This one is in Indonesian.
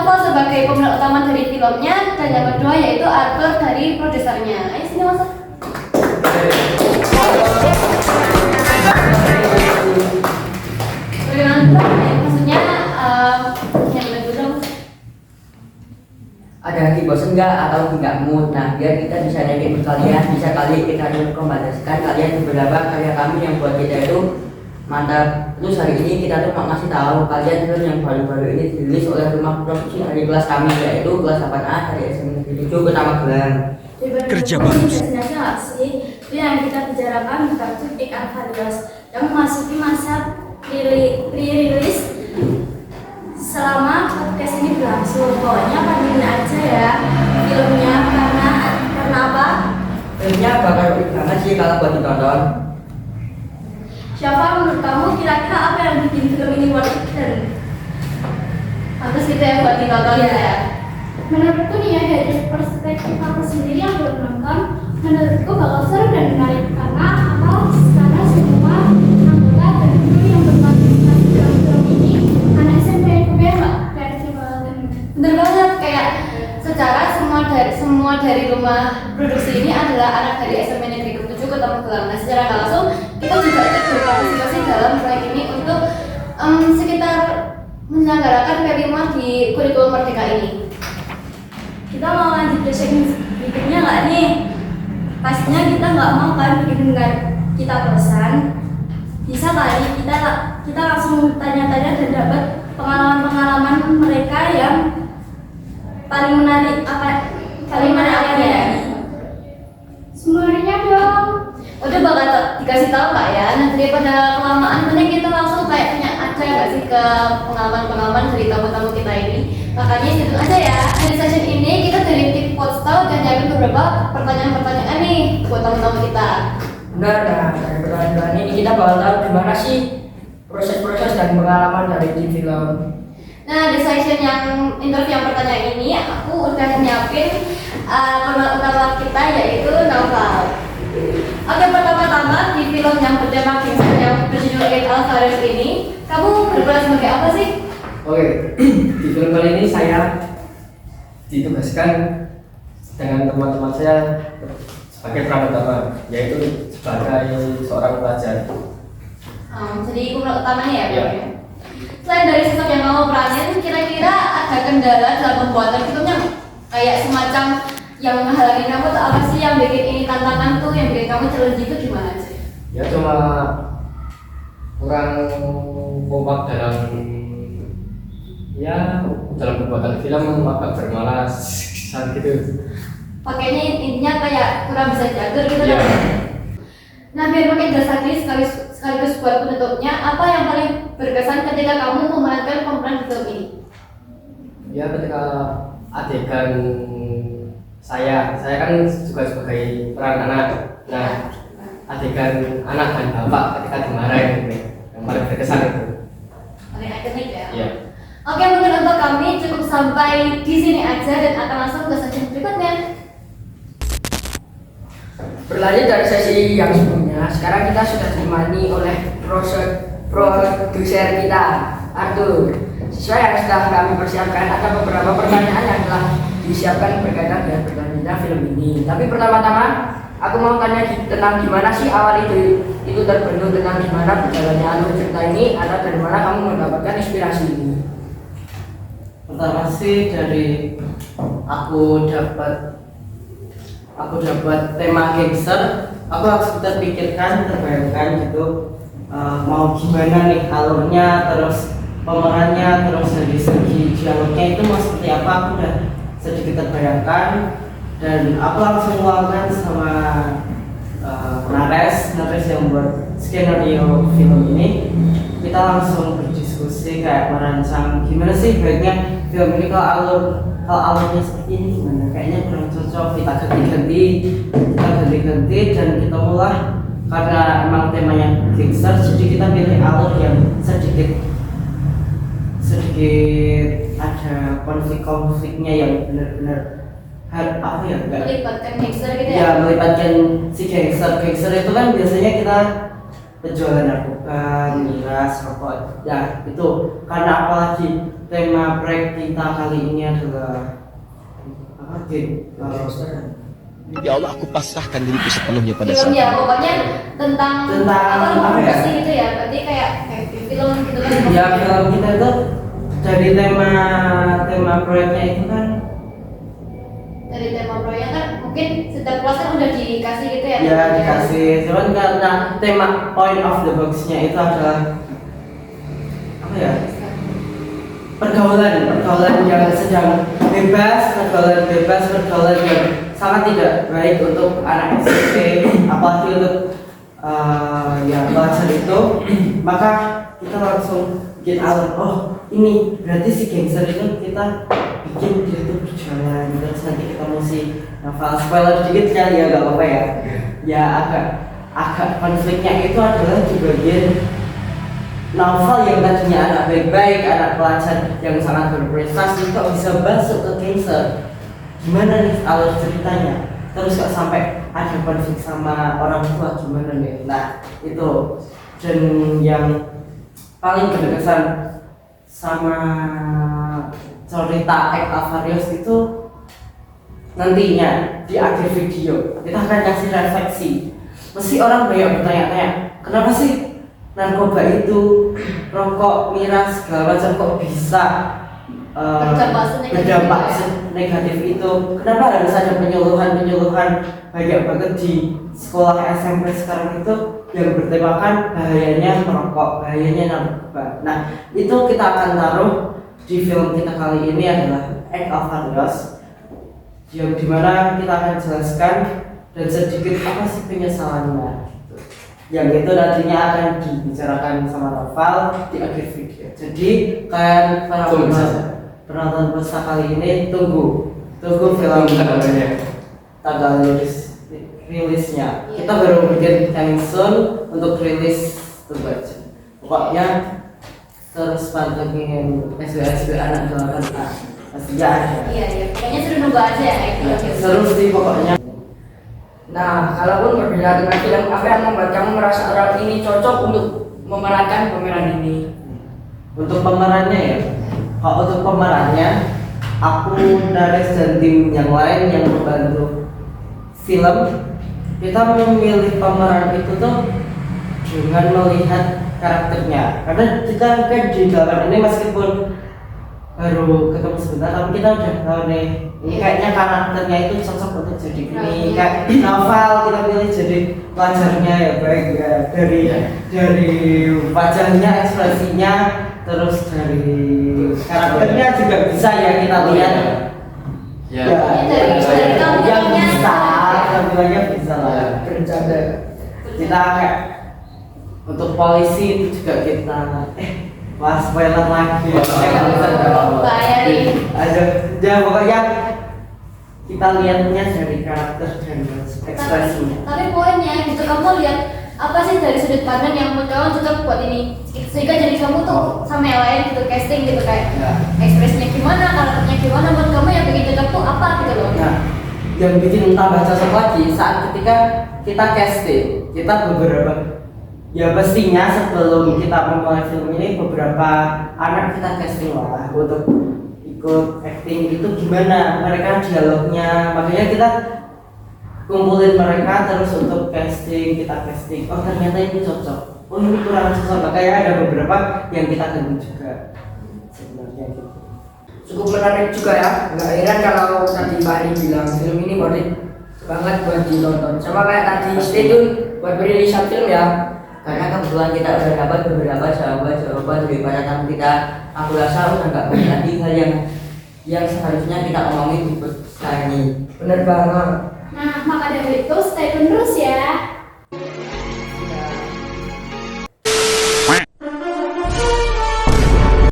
Novel sebagai pemeran utama dari filmnya, dan yang kedua yaitu Arthur dari produsernya. Ayo sini masuk. Maksudnya yang dulu. Ada lagi bosan nggak atau nggak mood? Nah, biar kita bisa naikin kalian, bisa kali kita rekomendasikan kalian beberapa karya kami yang buat kita itu mantap. Terus hari ini kita tuh mau ngasih tahu kalian film yang baru-baru ini dirilis oleh rumah produksi dari kelas kami, yaitu kelas 8A dari SMA Negeri 7 Kota Magelang. Kerja bagus. Destinasi nggak sih? Itu yang kita bicarakan bukan Tik Alfarios yang memasuki masa pre-release selama podcast ini berlangsung. Pokoknya pantengin aja ya filmnya, karena apa? Filmnya bakal unik banget sih kalau buat ditonton. Siapa menurut kamu kira-kira apa yang bikin film ini worth it dan Pantes gitu ya buat ditonton ya. menurutku nih ya, dari perspektif aku sendiri yang belum nonton, menurutku bakal seru dan menarik karena apa? Karena semua anggota dan kru yang berpartisipasi dalam film ini anak SMP ya mbak, kreatif banget. Bener banget, kayak secara semua dari rumah produksi ini adalah anak dari SMA Negeri 7 Kota Magelang. Nah, secara nggak langsung kita juga ikut berpartisipasi dalam proyek ini untuk sekitar menyelenggarakan P5 di kurikulum Merdeka ini. Kita mau lanjut ke segmen berikutnya nggak nih? Pastinya kita nggak mau kan bikin kita bosan. Bisa kali kita langsung tanya-tanya dan dapat pengalaman-pengalaman mereka yang paling menarik ya. Semuanya dong. Udah bakal dikasih tahu Kak ya. Nah, daripada kelamaan, mending kita langsung kayak tanya aja nggak sih ke pengalaman-pengalaman dari tamu-tamu kita ini. Makanya itu aja ya. Di session ini kita dari tim Podstal dan nyiapin beberapa pertanyaan-pertanyaan nih buat tamu-tamu kita. Benar, nah dari pertanyaan ini kita bakal tahu gimana sih proses-proses dan pengalaman dari tim film. Nah, di session yang interview yang pertanyaan ini, aku udah nyiapin pemeran utama kita yaitu Novel. Oke, pertama-tama di film yang bertema gangster yang berjudul Eight Alphares ini, kamu berperan sebagai apa sih? Oke, di film kali ini saya ditugaskan dengan teman-teman saya sebagai peran utama, yaitu sebagai seorang pelajar. Jadi pemeran utamanya ya, Iya. Bang, ya? Selain dari sosok yang kamu peranin, kira-kira ada kendala dalam pembuatan filmnya nggak? Kayak semacam yang menghalangi kamu tuh apa sih, yang bikin ini tantangan tuh, yang bikin kamu challenge itu gimana sih? Ya cuma kurang kompak dalam pembuatan film, agak bermalas saat gitu. Pakainya intinya kayak kurang bisa diatur gitu Iya. kan? Nah, biar makin jelas lagi sekaligus buat penutupnya, apa yang paling berkesan ketika kamu memerankan pemeran di film ini? Ya ketika adegan saya kan juga sebagai peran anak. Nah, adegan anak dan bapak ketika dimarahin gitu, yang paling berkesan itu. Paling ikonik ya? Iya. Oke, mungkin untuk kami cukup sampai di sini aja dan akan langsung ke sesi berikutnya. Berlanjut dari sesi yang sebelumnya, sekarang kita sudah ditemani oleh produser kita, Arthur. Sesuai yang sudah kami persiapkan, ada beberapa pertanyaan yang telah disiapkan berkaitan dengan pertanyaan film ini. Tapi pertama-tama, aku mau tanya tentang gimana sih awal itu terbentuk, tentang gimana berjalannya alur cerita ini, atau dari mana kamu mendapatkan inspirasi ini? Pertama sih dari aku dapat tema gangster, aku harus terpikirkan, terbayangkan gitu, mau gimana nih alurnya, terus pemerannya, terus dari segi dialognya itu mau seperti apa, aku udah sedikit terbayangkan dan aku langsung luangkan sama Nares yang buat skenario film ini. Kita langsung berdiskusi kayak merancang gimana sih baiknya film ini kalau alurnya seperti ini gimana, kayaknya kurang cocok, kita ganti-ganti dan kita mulai karena emang temanya gangster, jadi kita pilih alur yang sedikit ada konflik-konfliknya yang benar-benar apa ya, enggak Melibatkan gangster gitu ya, ya? melibatkan si gangster itu kan biasanya kita penjualan narkoba, miras, rokok, ya itu karena apalagi tema proyek kita kali ini adalah apa Din? Ya Allah, aku pasrahkan diriku sepenuhnya pada Film saat ya pokoknya tentang Tentang apa ya? produksi gitu ya, berarti kayak film gitu kan. Ya film kita itu dari tema proyeknya itu kan Dari tema proyek kan mungkin setiap kelas kan udah dikasih gitu ya. ya dikasih, cuman karena tema point of the box-nya itu adalah apa ya? Pergaulan yang sedang bebas, pergaulan yang sangat tidak baik untuk anak SMP, apalagi untuk ya pelajar itu. Maka kita langsung bikin alert, oh ini berarti si gangster itu kita bikin dia itu berjalan, terus nanti kita mesti novel spoiler dikit kali ya, gak apa-apa ya. Ya agak konfliknya itu adalah di bagian novel yang tadinya anak baik-baik, anak pelajar yang sangat berprestasi kok bisa masuk ke gangster. Gimana nih alur ceritanya? Terus kok sampai ada konflik sama orang tua, gimana nih? Nah itu, dan yang paling berkesan sama cerita Ek Avarios itu nantinya di akhir video kita akan kasih refleksi. Mesti orang banyak bertanya-tanya, kenapa sih narkoba itu, rokok, miras, segala macam kok bisa berdampak negatif itu? Kenapa harus ada penyuluhan banyak banget di sekolah SMP sekarang itu yang bertemakan bahayanya merokok, bahayanya narkoba. Nah itu kita akan taruh di film kita kali ini adalah Ek Avarios, yang dimana kita akan jelaskan dan sedikit apa sih penyesalannya. Yang itu nantinya akan dibicarakan sama Noval di akhir video. Jadi kalian para penonton peserta kali ini tunggu film tanggal rilisnya. Kita baru bikin coming soon untuk rilis, tunggu aja. Pokoknya terus pantengin SW anak jalanan pasti ada. Iya, kayaknya suruh nunggu aja ya kayak gitu. Seru sih pokoknya. Nah, kalaupun berbeda dengan film, apa yang membuat kamu merasa orang ini cocok untuk memerankan pemeran ini? Untuk pemerannya ya, kalau untuk pemerannya, aku Nares dan tim yang lain yang membantu film, kita memilih pemeran itu tuh dengan melihat karakternya. Karena kita kan di dalam ini meskipun baru ketemu sebentar, tapi kita udah tahu nih, ini kayaknya karakternya itu cocok untuk jadi ini. Kayak Novel kita pilih jadi pelajarnya ya baik ya, dari wajahnya, ekspresinya, terus dari karakternya juga bisa ya kita lihat. Ya. Dari Yang tampilannya. bisa, tampilannya bisa lah. Bercanda. Kita kayak untuk polisi itu juga kita wah spoiler lagi. Bahaya nih. Ya pokoknya kita lihatnya dari karakter dan ekspresinya. Tapi poinnya gitu, kamu lihat apa sih dari sudut pandang yang menurut kamu cocok buat ini, sehingga jadi kamu tuh sama yang lain gitu, casting gitu kayak Ya. ekspresinya gimana, karakternya gimana, buat kamu yang bikin cocok tuh apa gitu loh. Nah, yang bikin tambah cocok lagi saat ketika kita casting, kita beberapa ya pastinya sebelum kita memulai film ini beberapa anak kita casting lah untuk ikut acting itu gimana mereka dialognya, makanya kita kumpulin mereka terus untuk casting, kita casting, oh ternyata ini cocok, oh ini kurang cocok, makanya ada beberapa yang kita ganti juga sebenarnya gitu. Cukup menarik juga ya. Nggak heran kalau tadi Pak Ari bilang film ini worth it banget buat ditonton. Sama kayak tadi, stay tune buat perilisan film ya. Karena kebetulan kita udah dapat beberapa jawaban dari para tamu kita. Aku rasa udah nggak banyak lagi hal yang seharusnya kita omongin di podcast ini. Bener banget.